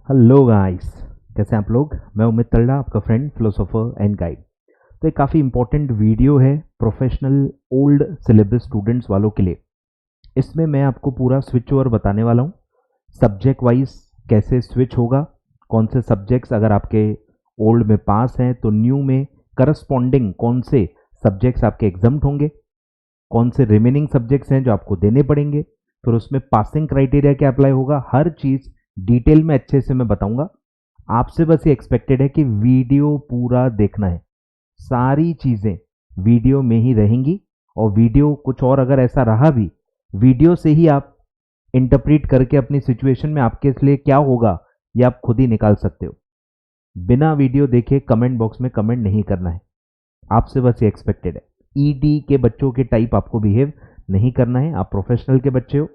Hello guys, कैसे हैं आप लोग। मैं उमित तल्ला, आपका फ्रेंड, फिलोसोफर एंड गाइड। तो एक काफ़ी इंपॉर्टेंट वीडियो है प्रोफेशनल ओल्ड सिलेबस स्टूडेंट्स वालों के लिए। इसमें मैं आपको पूरा स्विच ओवर बताने वाला हूँ, सब्जेक्ट वाइज कैसे स्विच होगा, कौन से सब्जेक्ट्स अगर आपके ओल्ड में पास हैं तो न्यू में करस्पॉन्डिंग कौन से सब्जेक्ट्स आपके एग्जाम्ट होंगे, कौन से रिमेनिंग सब्जेक्ट्स हैं जो आपको देने पड़ेंगे, फिर उसमें पासिंग क्राइटेरिया क्या अप्लाई होगा, हर चीज़ डिटेल में अच्छे से मैं बताऊंगा। आपसे बस ये एक्सपेक्टेड है कि वीडियो पूरा देखना है, सारी चीज़ें वीडियो में ही रहेंगी। और वीडियो कुछ और अगर ऐसा रहा भी, वीडियो से ही आप इंटरप्रीट करके अपनी सिचुएशन में आपके लिए क्या होगा ये आप खुद ही निकाल सकते हो। बिना वीडियो देखे कमेंट बॉक्स में कमेंट नहीं करना है, आपसे बस ये एक्सपेक्टेड है। ईडी के बच्चों के टाइप आपको बिहेव नहीं करना है, आप प्रोफेशनल के बच्चे हो।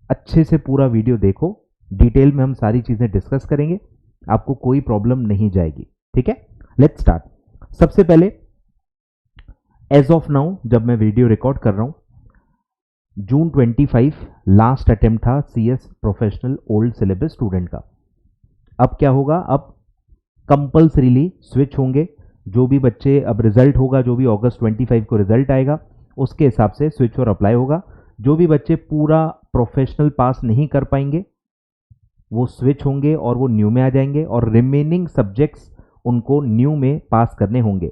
अच्छे से पूरा वीडियो देखो, डिटेल में हम सारी चीज़ें डिस्कस करेंगे, आपको कोई प्रॉब्लम नहीं जाएगी। ठीक है, लेट्स स्टार्ट। सबसे पहले एज ऑफ नाउ जब मैं वीडियो रिकॉर्ड कर रहा हूं, जून 25 लास्ट अटेम्प्ट था CS professional old syllabus student का। अब क्या होगा, अब कंपल्सरीली स्विच होंगे। जो भी बच्चे, अब रिजल्ट होगा, जो भी अगस्त 25 को रिजल्ट आएगा उसके हिसाब से स्विच और अप्लाई होगा। जो भी बच्चे पूरा प्रोफेशनल पास नहीं कर पाएंगे वो स्विच होंगे और वो न्यू में आ जाएंगे, और रिमेनिंग सब्जेक्ट्स उनको न्यू में पास करने होंगे।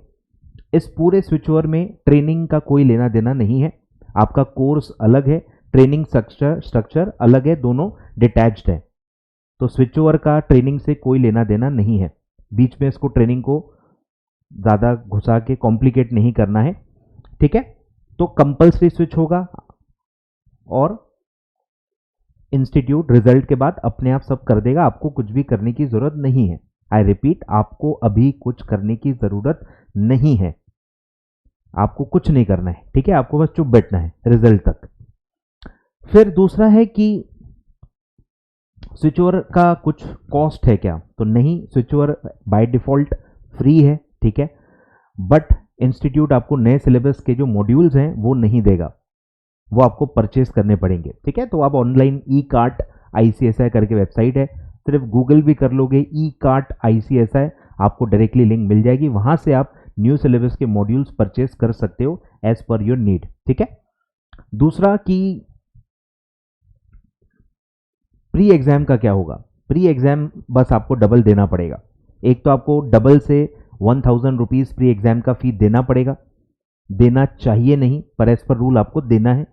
इस पूरे स्विच ओवर में ट्रेनिंग का कोई लेना देना नहीं है, आपका कोर्स अलग है, ट्रेनिंग स्ट्रक्चर अलग है, दोनों डिटैच्ड है। तो स्विच ओवर का ट्रेनिंग से कोई लेना देना नहीं है, बीच में इसको ट्रेनिंग को ज़्यादा घुसा के कॉम्प्लिकेट नहीं करना है। ठीक है, तो कंपल्सरी स्विच होगा और इंस्टीट्यूट रिजल्ट के बाद अपने आप सब कर देगा, आपको कुछ भी करने की जरूरत नहीं है। आई रिपीट, आपको अभी कुछ करने की जरूरत नहीं है, आपको कुछ नहीं करना है। ठीक है, आपको बस चुप बैठना है रिजल्ट तक। फिर दूसरा है कि स्विच ओवर का कुछ कॉस्ट है क्या, तो नहीं, switch over by default free है। ठीक है, बट इंस्टीट्यूट आपको नए सिलेबस के जो मॉड्यूल्स हैं वो नहीं देगा, वो आपको परचेस करने पड़ेंगे। ठीक है, तो आप ऑनलाइन ई कार्ट ICSI करके वेबसाइट है, सिर्फ गूगल भी कर लोगे ई कार्ट ICSI, आपको डायरेक्टली लिंक मिल जाएगी, वहां से आप न्यू सिलेबस के मॉड्यूल्स परचेस कर सकते हो एज पर योर नीड। ठीक है, दूसरा कि प्री एग्जाम का क्या होगा। प्री एग्जाम बस आपको डबल देना पड़ेगा। एक तो आपको डबल से 1000 रुपीज प्री एग्जाम का फी देना पड़ेगा, देना चाहिए नहीं पर एज पर रूल आपको देना है।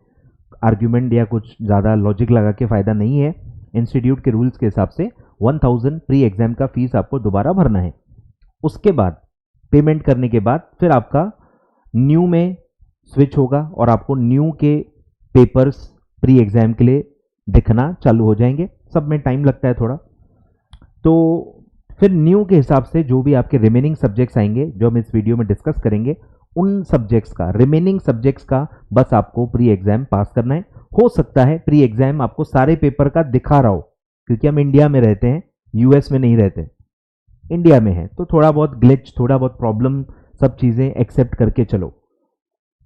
आर्ग्यूमेंट या कुछ ज़्यादा लॉजिक लगा के फ़ायदा नहीं है, इंस्टीट्यूट के रूल्स के हिसाब से 1000 प्री एग्जाम का फीस आपको दोबारा भरना है। उसके बाद पेमेंट करने के बाद फिर आपका न्यू में स्विच होगा और आपको न्यू के पेपर्स प्री एग्जाम के लिए दिखना चालू हो जाएंगे। सब में टाइम लगता है थोड़ा, तो फिर न्यू के हिसाब से जो भी आपके रिमेनिंग सब्जेक्ट्स आएंगे जो हम इस वीडियो में डिस्कस करेंगे, उन सब्जेक्ट्स का, रिमेनिंग सब्जेक्ट्स का बस आपको प्री एग्जाम पास करना है। हो सकता है प्री एग्जाम आपको सारे पेपर का दिखा रहा हो, क्योंकि हम इंडिया में रहते हैं, यूएस में नहीं रहते, इंडिया में है, तो थोड़ा बहुत ग्लिच, थोड़ा बहुत प्रॉब्लम, सब चीज़ें एक्सेप्ट करके चलो।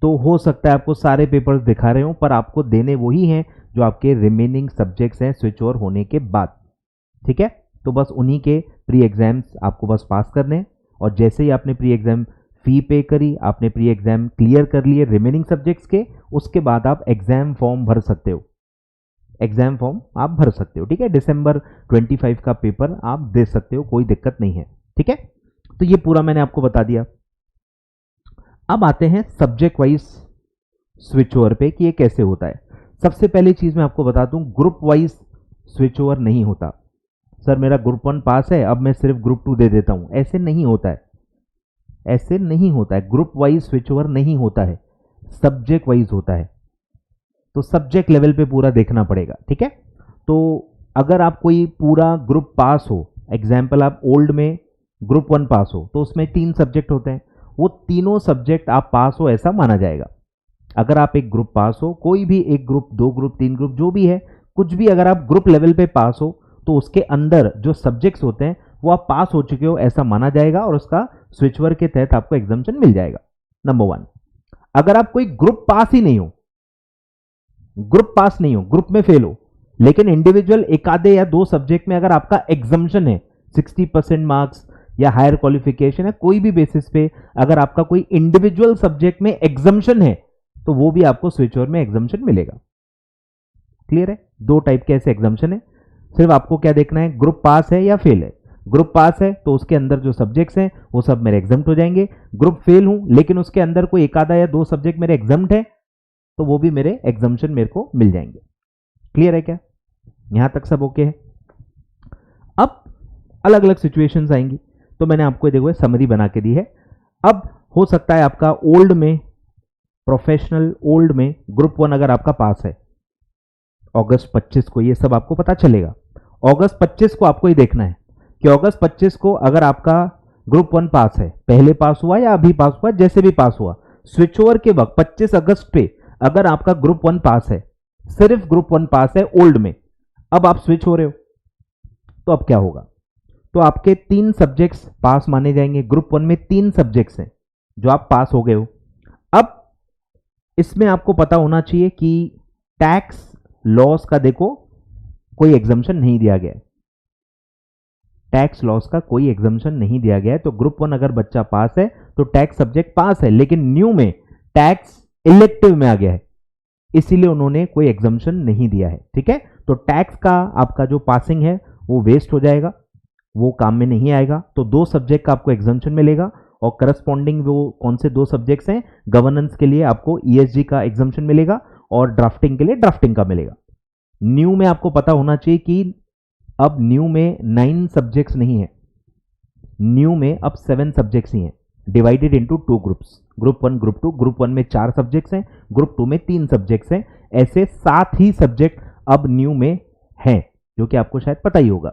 तो हो सकता है आपको सारे पेपर्स दिखा रहे हो, पर आपको देने वही हैं जो आपके रिमेनिंग सब्जेक्ट्स हैं स्विच ओवर होने के बाद। ठीक है, तो बस उन्हीं के प्री एग्जाम्स आपको बस पास करने हैं, और जैसे ही आपने प्री एग्जाम फी पे करी, आपने प्री एग्जाम क्लियर कर लिए रिमेनिंग सब्जेक्ट्स के, उसके बाद आप एग्जाम फॉर्म भर सकते हो, एग्जाम फॉर्म आप भर सकते हो। ठीक है, दिसंबर 25 का पेपर आप दे सकते हो, कोई दिक्कत नहीं है। ठीक है, तो ये पूरा मैंने आपको बता दिया। अब आते हैं सब्जेक्ट वाइज स्विच ओवर पे कि ये कैसे होता है। सबसे पहली चीज मैं आपको बता दूं, ग्रुप वाइज स्विच ओवर नहीं होता। सर मेरा ग्रुप 1 पास है, अब मैं सिर्फ ग्रुप 2 दे देता हूं, ऐसे नहीं होता है, ऐसे नहीं होता है। ग्रुप वाइज स्विच ओवर नहीं होता है, सब्जेक्ट वाइज होता है, तो सब्जेक्ट लेवल पे पूरा देखना पड़ेगा। ठीक है, तो अगर आप कोई पूरा ग्रुप पास हो, एग्जाम्पल आप ओल्ड में ग्रुप 1 पास हो, तो उसमें 3 सब्जेक्ट होते हैं, वो तीनों सब्जेक्ट आप पास हो ऐसा माना जाएगा। अगर आप एक ग्रुप पास हो, कोई भी एक ग्रुप, 2 ग्रुप, 3 ग्रुप, जो भी है, कुछ भी, अगर आप ग्रुप लेवल पे पास हो तो उसके अंदर जो सब्जेक्ट्स होते हैं वो आप पास हो चुके हो ऐसा माना जाएगा, और उसका स्विच ओवर के तहत आपको एग्जाम्पशन मिल जाएगा। नंबर 1, अगर आप कोई ग्रुप पास ही नहीं हो, ग्रुप पास नहीं हो, ग्रुप में फेल हो, लेकिन इंडिविजुअल एक आधे या दो सब्जेक्ट में अगर आपका एग्जम्पशन है 60% मार्क्स या हायर क्वालिफिकेशन है, कोई भी बेसिस पे अगर आपका कोई इंडिविजुअल सब्जेक्ट में एग्जम्पशन है तो वो भी आपको स्विच ओवर में एग्जम्पशन मिलेगा। क्लियर है? दो टाइप के ऐसे एग्जम्पशन है। सिर्फ आपको क्या देखना है, ग्रुप पास है या फेल है। ग्रुप पास है तो उसके अंदर जो सब्जेक्ट्स हैं वो सब मेरे एग्जम्प्ट हो जाएंगे। ग्रुप फेल हूं लेकिन उसके अंदर कोई एक आधा या दो सब्जेक्ट मेरे एग्जम्प्ट है तो वो भी मेरे एग्जम्पशन मेरे को मिल जाएंगे। क्लियर है क्या? यहां तक सब ओके है। अब अलग अलग सिचुएशंस आएंगी तो मैंने आपको देखो समरी बना के दी है। अब हो सकता है आपका ओल्ड में, प्रोफेशनल ओल्ड में ग्रुप 1 अगर आपका पास है अगस्त 25 को, ये सब आपको पता चलेगा। अगस्त 25 को आपको ये देखना है कि अगस्त 25 को अगर आपका ग्रुप 1 पास है, पहले पास हुआ या अभी पास हुआ, जैसे भी पास हुआ, स्विच ओवर के वक्त 25 अगस्त पे अगर आपका ग्रुप 1 पास है, सिर्फ ग्रुप 1 पास है ओल्ड में, अब आप स्विच हो रहे हो तो अब क्या होगा, तो आपके 3 सब्जेक्ट्स पास माने जाएंगे। ग्रुप 1 में 3 सब्जेक्ट्स हैं जो आप पास हो गए हो। अब इसमें आपको पता होना चाहिए कि टैक्स लॉस का देखो कोई एग्जम्पशन नहीं दिया गया है। टैक्स लॉस का कोई एग्जम्पशन नहीं दिया गया है, तो ग्रुप 1 अगर बच्चा पास है तो टैक्स सब्जेक्ट पास है, लेकिन न्यू में टैक्स इलेक्टिव में आ गया है, इसीलिए उन्होंने कोई एग्जम्पशन नहीं दिया है। ठीक है, तो टैक्स का आपका जो पासिंग है वो वेस्ट हो जाएगा, वो काम में नहीं आएगा। तो 2 सब्जेक्ट का आपको एग्जम्पशन मिलेगा और करस्पॉन्डिंग वो कौन से 2 सब्जेक्ट्स हैं, गवर्नेंस के लिए आपको ईएसजी का एग्जम्पशन मिलेगा और ड्राफ्टिंग के लिए ड्राफ्टिंग का मिलेगा। न्यू में आपको पता होना चाहिए कि अब न्यू में 9 सब्जेक्ट्स नहीं है, न्यू में अब 7 सब्जेक्ट्स ही हैं, divided into 2 groups, group 1 group 2। Group 1 में 4 सब्जेक्ट्स हैं, ग्रुप 2 में 3 सब्जेक्ट्स हैं, ऐसे 7 ही सब्जेक्ट अब न्यू में हैं, जो कि आपको शायद पता ही होगा।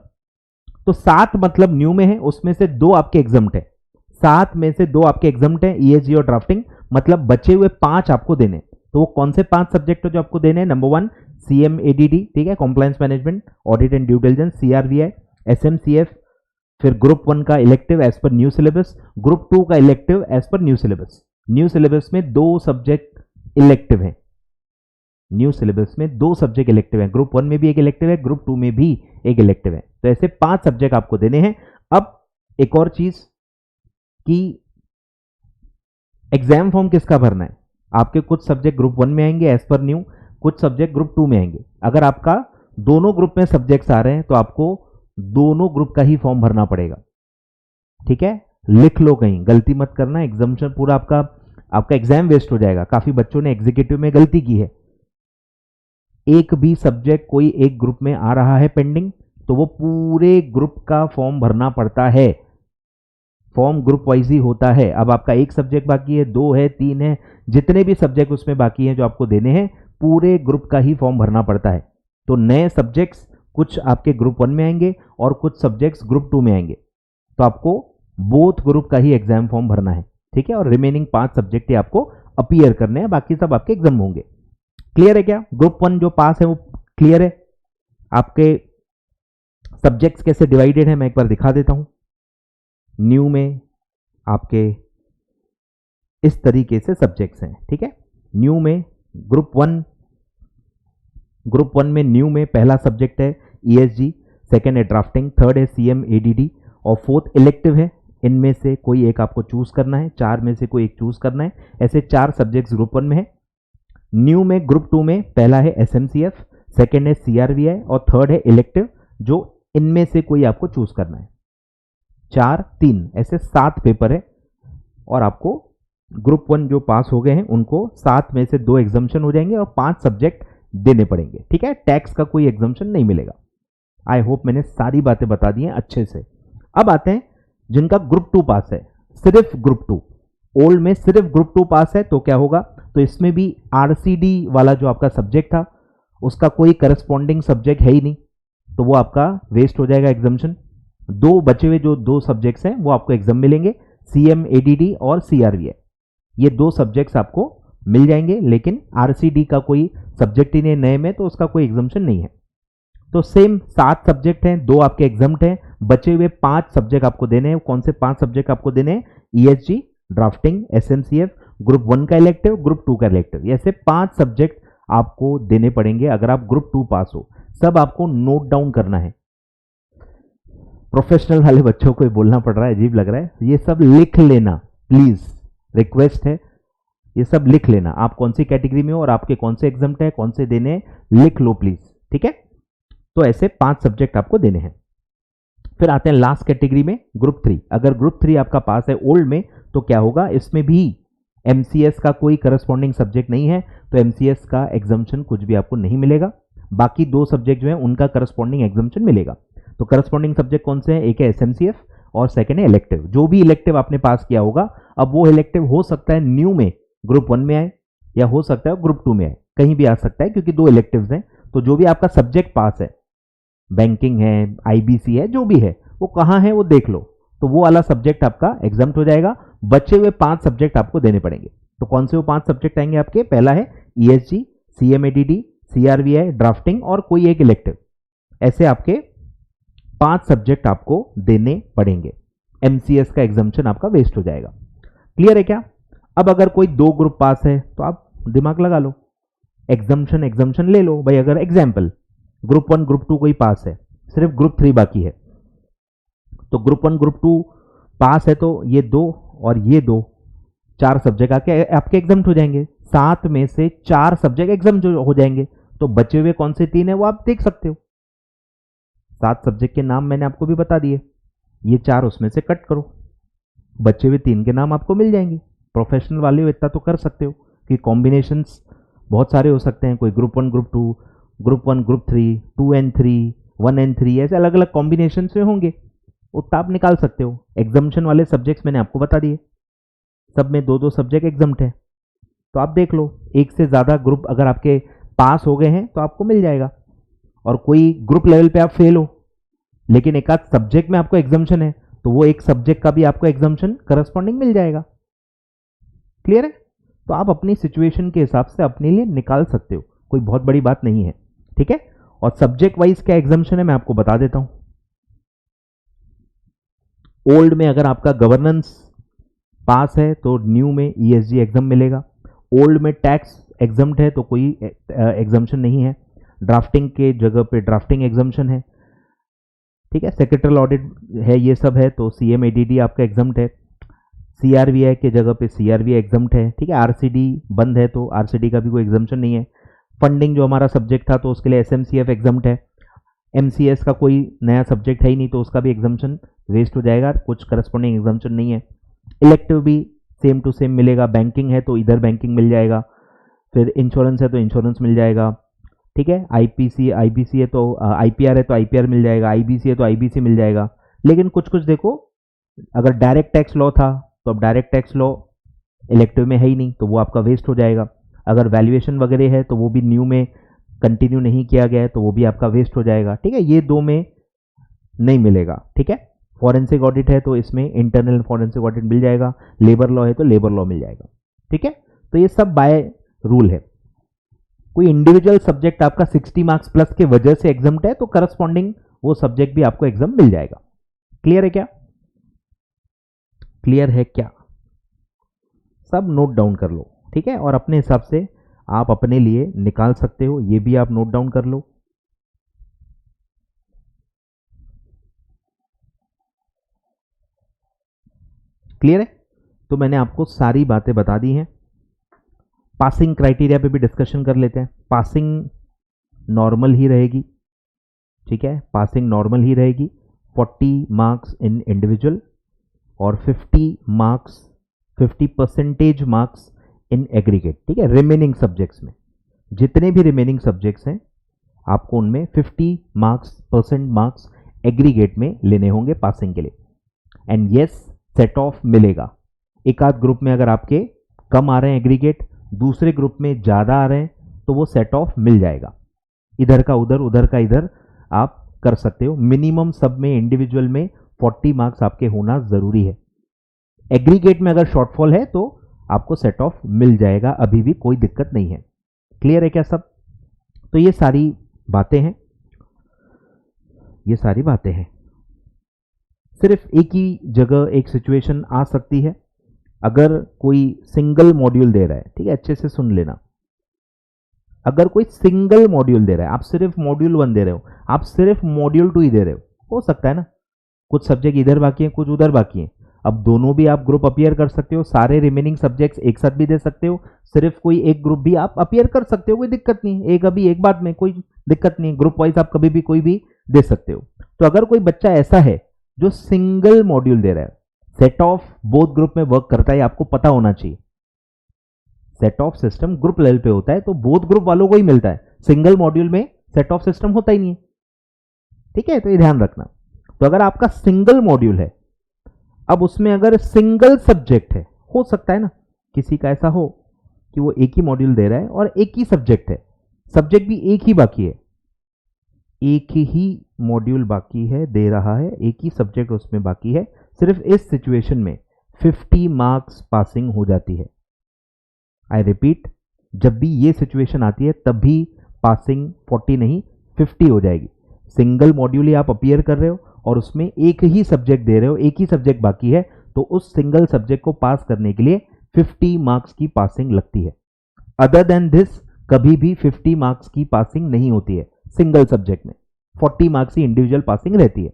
तो 7 मतलब न्यू में है, उसमें से 2 आपके एग्जम्प्ट है, 7 में से 2 आपके एग्जम्प्ट है, ईएसजी और ड्राफ्टिंग, मतलब बचे हुए 5 आपको देने। तो वो कौन से 5 सब्जेक्ट है जो आपको देने हैं? नंबर 1 CMADD, ठीक है, compliance management, audit and due diligence, CRVI, SMCF, फिर ग्रुप 1 का elective as per new syllabus, group 2 का elective as per new syllabus. New syllabus में 2 सब्जेक्ट इलेक्टिव हैं, न्यू सिलेबस में 2 सब्जेक्ट इलेक्टिव हैं, ग्रुप 1 में भी एक इलेक्टिव है, ग्रुप 2 में भी एक इलेक्टिव है। तो ऐसे 5 सब्जेक्ट आपको देने हैं। अब एक और चीज कि एग्जाम फॉर्म किसका भरना है, आपके कुछ सब्जेक्ट ग्रुप 1 में आएंगे एज पर न्यू, कुछ सब्जेक्ट ग्रुप 2 में आएंगे। अगर आपका दोनों ग्रुप में सब्जेक्ट्स आ रहे हैं तो आपको दोनों ग्रुप का ही फॉर्म भरना पड़ेगा। ठीक है, लिख लो, कहीं गलती मत करना, एग्जामिनेशन पूरा आपका एग्जाम वेस्ट हो जाएगा। काफी बच्चों ने एग्जीक्यूटिव में गलती की है, एक भी सब्जेक्ट कोई एक ग्रुप में आ रहा है पेंडिंग तो वो पूरे ग्रुप का फॉर्म भरना पड़ता है, फॉर्म ग्रुप वाइज ही होता है। अब आपका एक सब्जेक्ट बाकी है, 2 है, 3 है, जितने भी सब्जेक्ट उसमें बाकी हैं जो आपको देने हैं, पूरे ग्रुप का ही फॉर्म भरना पड़ता है। तो नए सब्जेक्ट्स कुछ आपके ग्रुप 1 में आएंगे और कुछ सब्जेक्ट्स ग्रुप 2 में आएंगे, तो आपको बोथ ग्रुप का ही एग्जाम फॉर्म भरना है। ठीक है, और रिमेनिंग 5 सब्जेक्ट ही आपको अपीयर करने हैं, बाकी सब आपके एग्जाम होंगे। क्लियर है क्या? ग्रुप 1 जो पास है वो क्लियर है। आपके सब्जेक्ट्स कैसे डिवाइडेड है मैं एक बार दिखा देता हूं। न्यू में आपके इस तरीके से सब्जेक्ट्स हैं। ठीक है, न्यू में ग्रुप 1 में न्यू में पहला सब्जेक्ट है ईएसजी, सेकेंड है ड्राफ्टिंग, थर्ड है CMADD और फोर्थ इलेक्टिव है। इनमें से कोई एक आपको चूज करना है, 4 में से कोई एक चूज करना है। ऐसे 4 सब्जेक्ट्स ग्रुप 1 में है। न्यू में ग्रुप 2 में पहला है SMCF, सेकेंड है CRVI और थर्ड है इलेक्टिव, जो इनमें से कोई आपको चूज करना है। 4, 3 ऐसे 7 पेपर है और आपको ग्रुप 1 जो पास हो गए हैं उनको 7 में से 2 एग्जाम्पशन हो जाएंगे और 5 सब्जेक्ट देने पड़ेंगे। ठीक है, टैक्स का कोई एग्जाम्पशन नहीं मिलेगा। आई होप मैंने सारी बातें बता दी हैं अच्छे से। अब आते हैं जिनका ग्रुप 2 पास है, सिर्फ ग्रुप 2, ओल्ड में सिर्फ ग्रुप 2 पास है, तो क्या होगा, तो इसमें भी RCD वाला जो आपका सब्जेक्ट था उसका कोई करस्पॉन्डिंग सब्जेक्ट है ही नहीं, तो वो आपका वेस्ट हो जाएगा एग्जाम्पशन। 2 बचे हुए जो 2 सब्जेक्ट्स हैं वो आपको एग्जाम मिलेंगे, CMADD और CRVI, ये 2 सब्जेक्ट्स आपको मिल जाएंगे, लेकिन RCD का कोई सब्जेक्ट ही नहीं नए में, तो उसका कोई एग्जाम्पशन नहीं है। तो सेम 7 सब्जेक्ट हैं, 2 आपके एग्जाम्प्ट हैं, बचे हुए 5 सब्जेक्ट आपको देने हैं। कौन से 5 सब्जेक्ट आपको देने हैं? ESG, ड्राफ्टिंग, SMCF, ग्रुप 1 का इलेक्टिव, ग्रुप 2 का इलेक्टिव, ऐसे 5 सब्जेक्ट आपको देने पड़ेंगे अगर आप ग्रुप 2 पास हो। सब आपको नोट डाउन करना है। प्रोफेशनल वाले बच्चों को बोलना पड़ रहा है, अजीब लग रहा है। ये सब लिख लेना प्लीज, रिक्वेस्ट है, ये सब लिख लेना। आप कौन सी कैटेगरी में हो और आपके कौन से एग्जाम्प्ट है, कौन से देने हैं, लिख लो प्लीज, ठीक है। तो ऐसे 5 सब्जेक्ट आपको देने हैं। फिर आते हैं लास्ट कैटेगरी में, ग्रुप 3। अगर ग्रुप 3 आपका पास है ओल्ड में, तो क्या होगा, इसमें भी एमसीएस का कोई करस्पॉन्डिंग सब्जेक्ट नहीं है, तो एमसीएस का एग्जाम्पशन कुछ भी आपको नहीं मिलेगा। बाकी 2 सब्जेक्ट जो है उनका करस्पॉन्डिंग एग्जाम्पशन मिलेगा। तो करस्पॉन्डिंग सब्जेक्ट कौन से हैं, एक है एसएमसीएफ और सेकंड है इलेक्टिव। जो भी इलेक्टिव आपने पास किया होगा, अब वो इलेक्टिव हो सकता है न्यू में ग्रुप 1 में आए या हो सकता है ग्रुप 2 में आए, कहीं भी आ सकता है, क्योंकि 2 इलेक्टिव्स हैं। तो जो भी आपका सब्जेक्ट पास है, बैंकिंग है, आईबीसी है, जो भी है, वो कहाँ है वो देख लो, तो वो वाला सब्जेक्ट आपका एग्जाम्प्ट हो जाएगा। बचे हुए 5 सब्जेक्ट आपको देने पड़ेंगे। तो कौन से वो 5 सब्जेक्ट आएंगे आपके, पहला है ईएसजी, सीएमएडीडी, सीआरवीआई, ड्राफ्टिंग और कोई एक इलेक्टिव। ऐसे आपके 5 सब्जेक्ट आपको देने पड़ेंगे। एमसीएस का एग्जाम्पशन आपका वेस्ट हो जाएगा। क्लियर है क्या। अब अगर कोई 2 ग्रुप पास है तो आप दिमाग लगा लो, एग्जाम्पशन ले लो भाई। अगर एग्जाम्पल ग्रुप 1 ग्रुप 2 कोई पास है, सिर्फ ग्रुप 3 बाकी है, तो ग्रुप 1 ग्रुप 2 पास है, तो ये 2 और ये 2, 4 सब्जेक्ट आपके एग्जाम्प्ट हो जाएंगे। 7 में से 4 सब्जेक्ट एग्जाम्प्ट हो जाएंगे। तो बचे हुए कौन से 3 है वो आप देख सकते हो। 7 सब्जेक्ट के नाम मैंने आपको भी बता दिए, ये 4 उसमें से कट करो, बचे हुए 3 के नाम आपको मिल जाएंगे। प्रोफेशनल वाले हो इतना तो कर सकते हो कि कॉम्बिनेशंस बहुत सारे हो सकते हैं, कोई group 1 group 2, group 1 group 3, 2N3, 1N3, ऐसे अलग अलग कॉम्बिनेशन में होंगे, उतना आप निकाल सकते हो। एग्जाम्पशन वाले सब्जेक्ट्स मैंने आपको बता दिए, सब में 2-2 सब्जेक्ट एग्जाम्प्ट है। तो आप देख लो, एक से ज़्यादा ग्रुप अगर आपके पास हो गए हैं तो आपको मिल जाएगा। और कोई ग्रुप लेवल पे आप फेल हो, लेकिन एक आध सब्जेक्ट में आपको एग्जाम्पशन है, तो वो एक सब्जेक्ट का भी आपको एग्जाम्पशन करस्पॉन्डिंग मिल जाएगा। क्लियर है। तो आप अपनी सिचुएशन के हिसाब से अपने लिए निकाल सकते हो, कोई बहुत बड़ी बात नहीं है, ठीक है। और सब्जेक्ट वाइज क्या एग्जाम्पशन है मैं आपको बता देता हूं। ओल्ड में अगर आपका गवर्नेंस पास है तो न्यू में ईएसजी एग्जाम मिलेगा। ओल्ड में टैक्स एग्जाम्प्ट है तो कोई एग्जाम्पशन नहीं है। ड्राफ्टिंग के जगह पे ड्राफ्टिंग एग्जाम्पशन है, ठीक है। सेक्रेटरियल ऑडिट है, ये सब है, तो सीएमएडीडी आपका एग्जाम्प्ट है। सीआरवीआई के जगह पे सीआरवीआई एग्जाम्प्ट है, ठीक है। आरसीडी बंद है तो आरसीडी का भी कोई एग्जाम्पशन नहीं है। फंडिंग जो हमारा सब्जेक्ट था तो उसके लिए एसएमसीएफ एग्जाम्प्ट है। एमसीएस का कोई नया सब्जेक्ट है ही नहीं तो उसका भी एग्जाम्पशन वेस्ट हो जाएगा, कुछ करस्पॉन्डिंग एग्जाम्पशन नहीं है। इलेक्टिव भी सेम टू सेम मिलेगा। बैंकिंग है तो इधर बैंकिंग मिल जाएगा, फिर इंश्योरेंस है तो इंश्योरेंस मिल जाएगा, ठीक है। आईपीसी आईबीसी है तो आईपीआर है तो आईपीआर मिल जाएगा, आईबीसी है तो आईबीसी मिल जाएगा। लेकिन कुछ कुछ देखो, अगर डायरेक्ट टैक्स लॉ था तो अब डायरेक्ट टैक्स लॉ इलेक्टिव में है ही नहीं तो वो आपका वेस्ट हो जाएगा। अगर वैल्यूएशन वगैरह है तो वो भी न्यू में कंटिन्यू नहीं किया गया है तो वो भी आपका वेस्ट हो जाएगा, ठीक है। ये 2 में नहीं मिलेगा, ठीक है। फॉरेंसिक ऑडिट है तो इसमें इंटरनल फॉरेंसिक ऑडिट मिल जाएगा। लेबर लॉ है तो लेबर लॉ मिल जाएगा, ठीक है। तो ये सब बाय रूल है। कोई इंडिविजुअल सब्जेक्ट आपका 60 मार्क्स प्लस के वजह से एग्जाम्प्ट है तो करस्पॉन्डिंग वो सब्जेक्ट भी आपको एग्जाम मिल जाएगा। क्लियर है क्या। क्लियर है क्या। सब नोट डाउन कर लो, ठीक है। और अपने हिसाब से आप अपने लिए निकाल सकते हो, ये भी आप नोट डाउन कर लो। क्लियर है। तो मैंने आपको सारी बातें बता दी हैं। पासिंग क्राइटेरिया पे भी डिस्कशन कर लेते हैं। पासिंग नॉर्मल ही रहेगी, ठीक है। पासिंग नॉर्मल ही रहेगी। 40 मार्क्स इन इंडिविजुअल और 50% मार्क्स इन एग्रीगेट, ठीक है। रिमेनिंग सब्जेक्ट्स में जितने भी रिमेनिंग सब्जेक्ट्स हैं आपको उनमें 50% मार्क्स एग्रीगेट में लेने होंगे पासिंग के लिए। एंड यस, सेट ऑफ मिलेगा। एक आध ग्रुप में अगर आपके कम आ रहे हैं एग्रीगेट, दूसरे ग्रुप में ज़्यादा आ रहे हैं तो वो सेट ऑफ मिल जाएगा। इधर का उधर, उधर का इधर आप कर सकते हो। मिनिमम सब में इंडिविजुअल में 40 मार्क्स आपके होना ज़रूरी है। एग्रीगेट में अगर शॉर्टफॉल है तो आपको सेट ऑफ मिल जाएगा, अभी भी कोई दिक्कत नहीं है। क्लियर है क्या सब। तो ये सारी बातें हैं, ये सारी बातें हैं। सिर्फ एक ही जगह एक सिचुएशन आ सकती है, अगर कोई सिंगल मॉड्यूल दे रहा है, ठीक है। अच्छे से सुन लेना, अगर कोई सिंगल मॉड्यूल दे रहा है, आप सिर्फ मॉड्यूल 1 दे रहे हो, आप सिर्फ मॉड्यूल 2 ही दे रहे हो सकता है ना, कुछ सब्जेक्ट इधर बाकी हैं, कुछ उधर बाकी हैं। अब दोनों भी आप ग्रुप अपीयर कर सकते हो, सारे रिमेनिंग सब्जेक्ट्स एक साथ भी दे सकते हो, सिर्फ कोई एक ग्रुप भी आप अपीयर कर सकते हो, कोई दिक्कत नहीं, एक अभी एक बात में कोई दिक्कत नहीं, ग्रुप वाइज आप कभी भी कोई भी दे सकते हो। तो अगर कोई बच्चा ऐसा है जो सिंगल मॉड्यूल दे रहा है, सेट ऑफ बोथ ग्रुप में वर्क करता है, आपको पता होना चाहिए। Set of system group level पे होता है तो बोथ ग्रुप वालों को ही मिलता है, सिंगल मॉड्यूल में सेट ऑफ सिस्टम होता ही नहीं है, ठीक है, तो ये ध्यान रखना। तो अगर आपका सिंगल मॉड्यूल है, अब उसमें अगर सिंगल सब्जेक्ट है, हो सकता है ना किसी का ऐसा हो कि वो एक ही मॉड्यूल दे रहा है और एक ही सब्जेक्ट है, सब्जेक्ट भी एक ही बाकी है, एक ही मॉड्यूल बाकी है, दे रहा है, एक ही सब्जेक्ट उसमें बाकी है, सिर्फ इस सिचुएशन में 50 मार्क्स पासिंग हो जाती है। आई रिपीट, जब भी ये सिचुएशन आती है तब भी पासिंग 40 नहीं 50 हो जाएगी। सिंगल मॉड्यूल ही आप अपीयर कर रहे हो और उसमें एक ही सब्जेक्ट दे रहे हो, एक ही सब्जेक्ट बाकी है, तो उस सिंगल सब्जेक्ट को पास करने के लिए 50 मार्क्स की पासिंग लगती है। अदर देन दिस कभी भी 50 मार्क्स की पासिंग नहीं होती है सिंगल सब्जेक्ट में, 40 मार्क्स ही इंडिविजुअल पासिंग रहती है।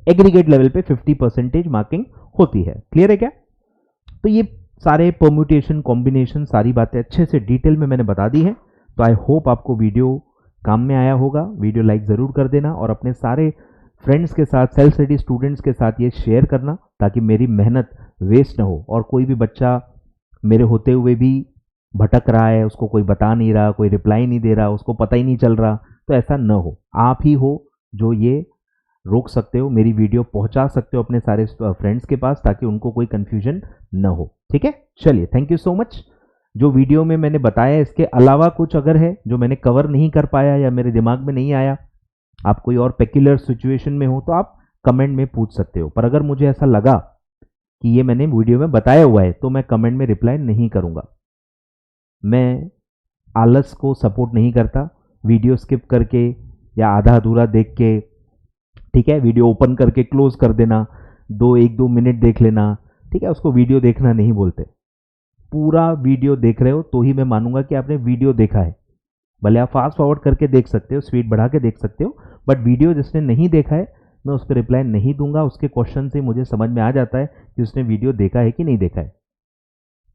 एग्रीगेट लेवल पे 50% मार्किंग होती है। क्लियर है क्या? तो ये सारे परम्यूटेशन कॉम्बिनेशन सारी बातें अच्छे से डिटेल में मैंने बता दी है। तो आई होप आपको वीडियो काम में आया होगा। वीडियो लाइक ज़रूर कर देना और अपने सारे फ्रेंड्स के साथ, सेल्फ स्टडी स्टूडेंट्स के साथ ये शेयर करना ताकि मेरी मेहनत वेस्ट ना हो और कोई भी बच्चा मेरे होते हुए भी भटक रहा है, उसको कोई बता नहीं रहा, कोई रिप्लाई नहीं दे रहा, उसको पता ही नहीं चल रहा, तो ऐसा न हो। आप ही हो जो ये रोक सकते हो, मेरी वीडियो पहुंचा सकते हो अपने सारे फ्रेंड्स के पास ताकि उनको कोई कंफ्यूजन न हो। ठीक है, चलिए, थैंक यू सो मच। जो वीडियो में मैंने बताया इसके अलावा कुछ अगर है जो मैंने कवर नहीं कर पाया या मेरे दिमाग में नहीं आया, आप कोई और पेक्युलर सिचुएशन में हो तो आप कमेंट में पूछ सकते हो। पर अगर मुझे ऐसा लगा कि ये मैंने वीडियो में बताया हुआ है तो मैं कमेंट में रिप्लाई नहीं करूंगा। मैं आलस को सपोर्ट नहीं करता, वीडियो स्किप करके या आधा अधूरा देख के, ठीक है, वीडियो ओपन करके क्लोज कर देना, 1-2 मिनट देख लेना, ठीक है, उसको वीडियो देखना नहीं बोलते। पूरा वीडियो देख रहे हो तो ही मैं मानूंगा कि आपने वीडियो देखा है। भले आप फास्ट फॉरवर्ड करके देख सकते हो, स्पीड बढ़ा के देख सकते हो, बट वीडियो जिसने नहीं देखा है मैं उस पर रिप्लाई नहीं दूंगा। उसके क्वेश्चन से मुझे समझ में आ जाता है कि उसने वीडियो देखा है कि नहीं देखा है।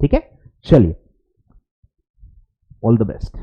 ठीक है, चलिए, ऑल द बेस्ट।